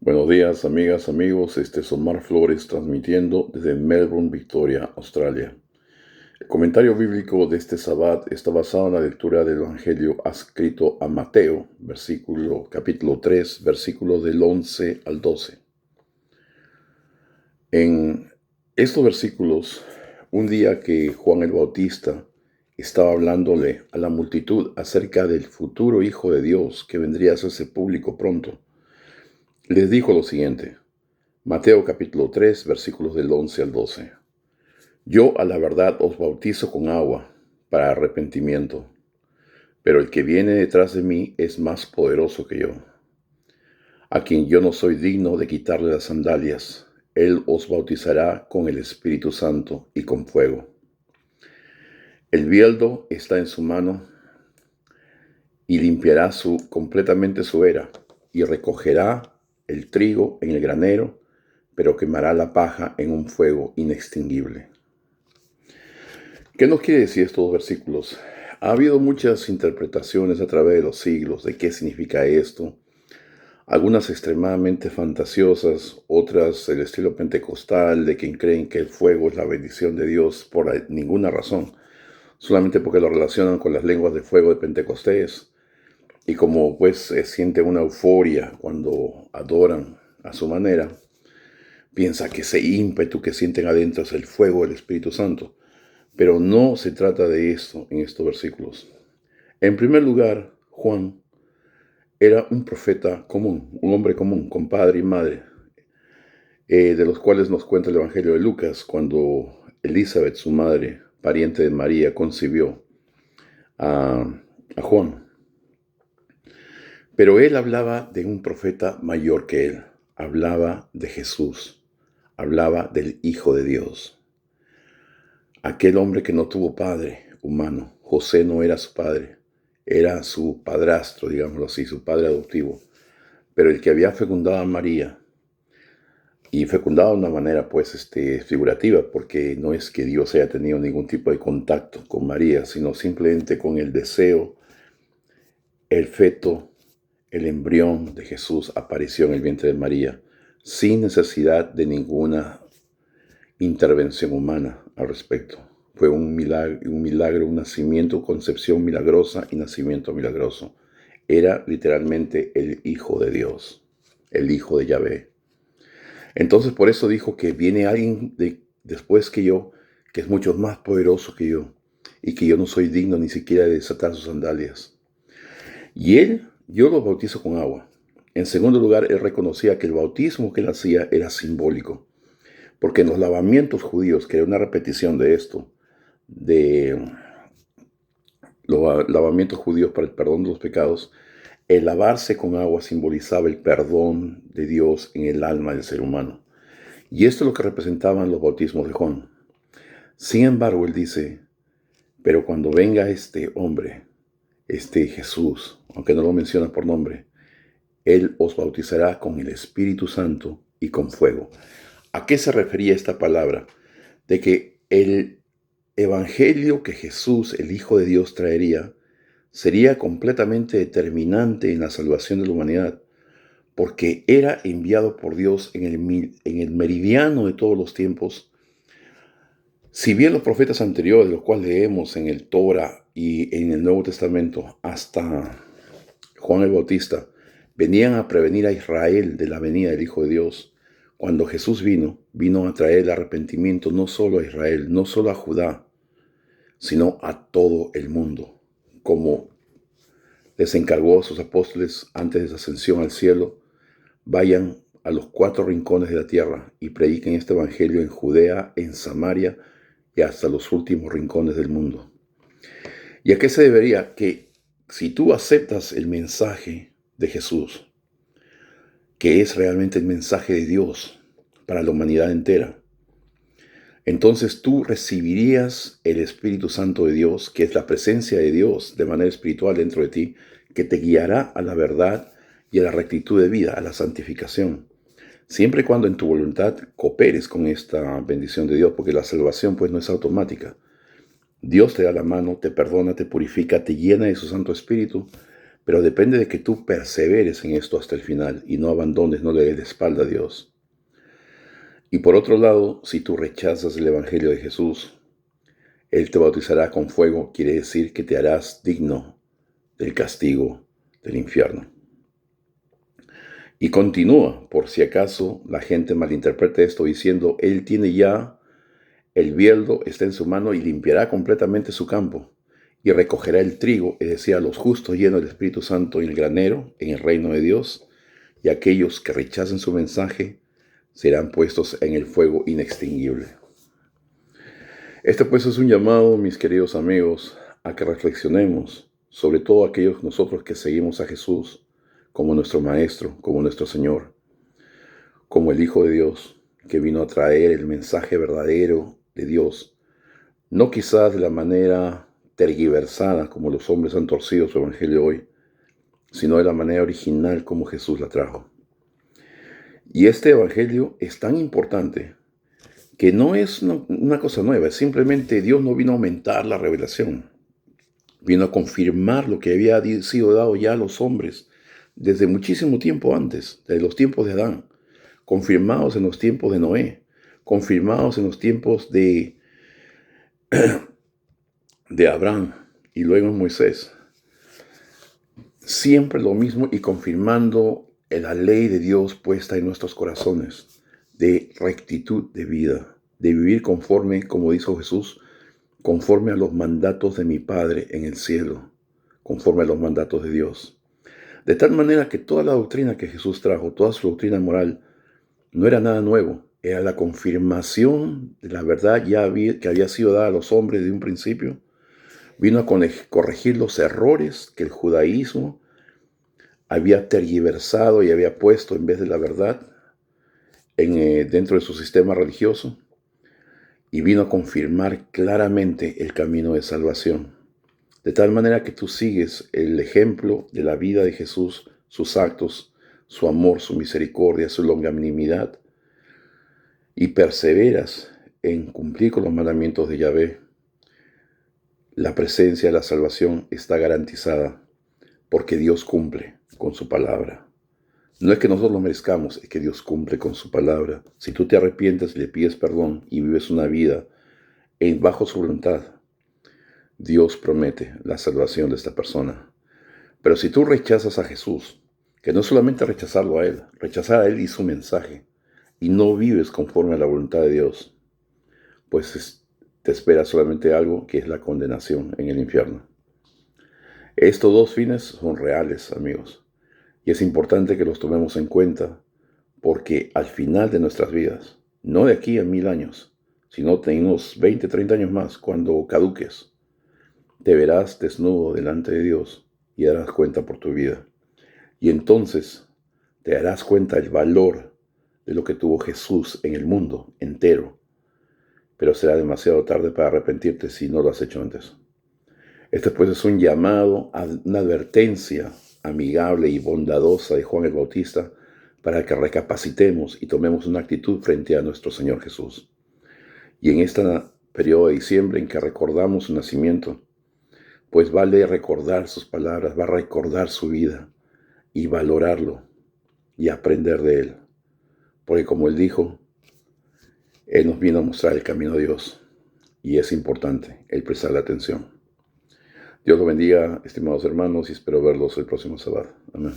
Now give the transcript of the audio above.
Buenos días, amigas, amigos. Este es Omar Flores transmitiendo desde Melbourne, Victoria, Australia. El comentario bíblico de este Sabbat está basado en la lectura del Evangelio escrito a Mateo, capítulo 3, versículos del 11 al 12. En estos versículos, un día que Juan el Bautista estaba hablándole a la multitud acerca del futuro Hijo de Dios que vendría a hacerse público pronto, les dijo lo siguiente. Mateo capítulo 3, versículos del 11 al 12. Yo a la verdad os bautizo con agua para arrepentimiento, pero el que viene detrás de mí es más poderoso que yo, a quien yo no soy digno de quitarle las sandalias. Él os bautizará con el Espíritu Santo y con fuego. El bieldo está en su mano y limpiará completamente su era y recogerá el trigo en el granero, pero quemará la paja en un fuego inextinguible. ¿Qué nos quiere decir estos versículos? Ha habido muchas interpretaciones a través de los siglos de qué significa esto. Algunas extremadamente fantasiosas, otras el estilo pentecostal, de quien creen que el fuego es la bendición de Dios por ninguna razón, solamente porque lo relacionan con las lenguas de fuego de Pentecostés. Y como pues sienten una euforia cuando adoran a su manera, piensa que ese ímpetu que sienten adentro es el fuego del Espíritu Santo. Pero no se trata de esto en estos versículos. En primer lugar, Juan era un profeta común, un hombre común, con padre y madre, de los cuales nos cuenta el Evangelio de Lucas, cuando Elizabeth, su madre, pariente de María, concibió a Juan. Pero él hablaba de un profeta mayor que él, hablaba de Jesús, hablaba del Hijo de Dios. Aquel hombre que no tuvo padre humano. José no era su padre, era su padrastro, digámoslo así, su padre adoptivo. Pero el que había fecundado a María, y fecundado de una manera pues figurativa, porque no es que Dios haya tenido ningún tipo de contacto con María, sino simplemente con el deseo, el feto, el embrión de Jesús apareció en el vientre de María, sin necesidad de ninguna intervención humana al respecto. Fue un milagro, un nacimiento, concepción milagrosa y nacimiento milagroso. Era literalmente el Hijo de Dios, el Hijo de Yahvé. Entonces por eso dijo que viene alguien después que yo, que es mucho más poderoso que yo, y que yo no soy digno ni siquiera de desatar sus sandalias. Y yo lo bautizo con agua. En segundo lugar, él reconocía que el bautismo que él hacía era simbólico. Porque en los lavamientos judíos, que era una repetición de esto, de los lavamientos judíos para el perdón de los pecados, el lavarse con agua simbolizaba el perdón de Dios en el alma del ser humano. Y esto es lo que representaban los bautismos de Juan. Sin embargo, él dice, pero cuando venga este hombre, este Jesús, aunque no lo menciona por nombre, él os bautizará con el Espíritu Santo y con fuego. ¿A qué se refería esta palabra? De que el evangelio que Jesús, el Hijo de Dios, traería, sería completamente determinante en la salvación de la humanidad, porque era enviado por Dios en el meridiano de todos los tiempos. Si bien los profetas anteriores, los cuales leemos en el Torah y en el Nuevo Testamento, hasta Juan el Bautista, venían a prevenir a Israel de la venida del Hijo de Dios, cuando Jesús vino a traer el arrepentimiento no solo a Israel, no solo a Judá, sino a todo el mundo, como les encargó a sus apóstoles antes de su ascensión al cielo. Vayan a los 4 rincones de la tierra y prediquen este evangelio en Judea, en Samaria y hasta los últimos rincones del mundo. ¿Y a qué se debería? Que si tú aceptas el mensaje de Jesús, que es realmente el mensaje de Dios para la humanidad entera, entonces tú recibirías el Espíritu Santo de Dios, que es la presencia de Dios de manera espiritual dentro de ti, que te guiará a la verdad y a la rectitud de vida, a la santificación. Siempre y cuando en tu voluntad cooperes con esta bendición de Dios, porque la salvación pues no es automática. Dios te da la mano, te perdona, te purifica, te llena de su Santo Espíritu, Pero depende de que tú perseveres en esto hasta el final y no abandones, no le des la espalda a Dios. Y por otro lado, si tú rechazas el Evangelio de Jesús, Él te bautizará con fuego, quiere decir que te harás digno del castigo del infierno. Y continúa, por si acaso la gente malinterpreta esto diciendo, Él tiene ya el bieldo, está en su mano y limpiará completamente su campo y recogerá el trigo, es decir, a los justos llenos del Espíritu Santo en el granero, en el reino de Dios, y aquellos que rechacen su mensaje serán puestos en el fuego inextinguible. Este pues es un llamado, mis queridos amigos, a que reflexionemos, sobre todo aquellos nosotros que seguimos a Jesús como nuestro Maestro, como nuestro Señor, como el Hijo de Dios, que vino a traer el mensaje verdadero de Dios, no quizás de la manera tergiversada como los hombres han torcido su evangelio hoy, sino de la manera original como Jesús la trajo. Y este evangelio es tan importante que no es una cosa nueva, es simplemente Dios no vino a aumentar la revelación, vino a confirmar lo que había sido dado ya a los hombres desde muchísimo tiempo antes, desde los tiempos de Adán, confirmados en los tiempos de Noé, confirmados en los tiempos de Abraham y luego en Moisés. Siempre lo mismo y confirmando la ley de Dios puesta en nuestros corazones, de rectitud de vida, de vivir conforme, como dijo Jesús, conforme a los mandatos de mi Padre en el cielo, conforme a los mandatos de Dios. De tal manera que toda la doctrina que Jesús trajo, toda su doctrina moral, no era nada nuevo, era la confirmación de la verdad que había sido dada a los hombres de un principio. Vino a corregir los errores que el judaísmo había tergiversado y había puesto en vez de la verdad dentro de su sistema religioso, y vino a confirmar claramente el camino de salvación. De tal manera que tú sigues el ejemplo de la vida de Jesús, sus actos, su amor, su misericordia, su longanimidad, y perseveras en cumplir con los mandamientos de Yahvé. La presencia de la salvación está garantizada porque Dios cumple con su palabra. No es que nosotros lo merezcamos, es que Dios cumple con su palabra. Si tú te arrepientes y le pides perdón y vives una vida bajo su voluntad, Dios promete la salvación de esta persona. Pero si tú rechazas a Jesús, que no es solamente rechazarlo a Él, rechazar a Él y su mensaje, y no vives conforme a la voluntad de Dios, pues te espera solamente algo que es la condenación en el infierno. Estos dos fines son reales, amigos, y es importante que los tomemos en cuenta porque al final de nuestras vidas, no de aquí a 1000 años, sino de unos 20, 30 años más, cuando caduques, te verás desnudo delante de Dios y darás cuenta por tu vida. Y entonces te darás cuenta del valor de lo que tuvo Jesús en el mundo entero. Pero será demasiado tarde para arrepentirte si no lo has hecho antes. Este pues es un llamado, una advertencia amigable y bondadosa de Juan el Bautista para que recapacitemos y tomemos una actitud frente a nuestro Señor Jesús. Y en este periodo de diciembre en que recordamos su nacimiento, pues vale recordar sus palabras, va a recordar su vida y valorarlo y aprender de él. Porque como él dijo, él nos vino a mostrar el camino a Dios y es importante el prestarle atención. Dios lo bendiga, estimados hermanos, y espero verlos el próximo sábado. Amén.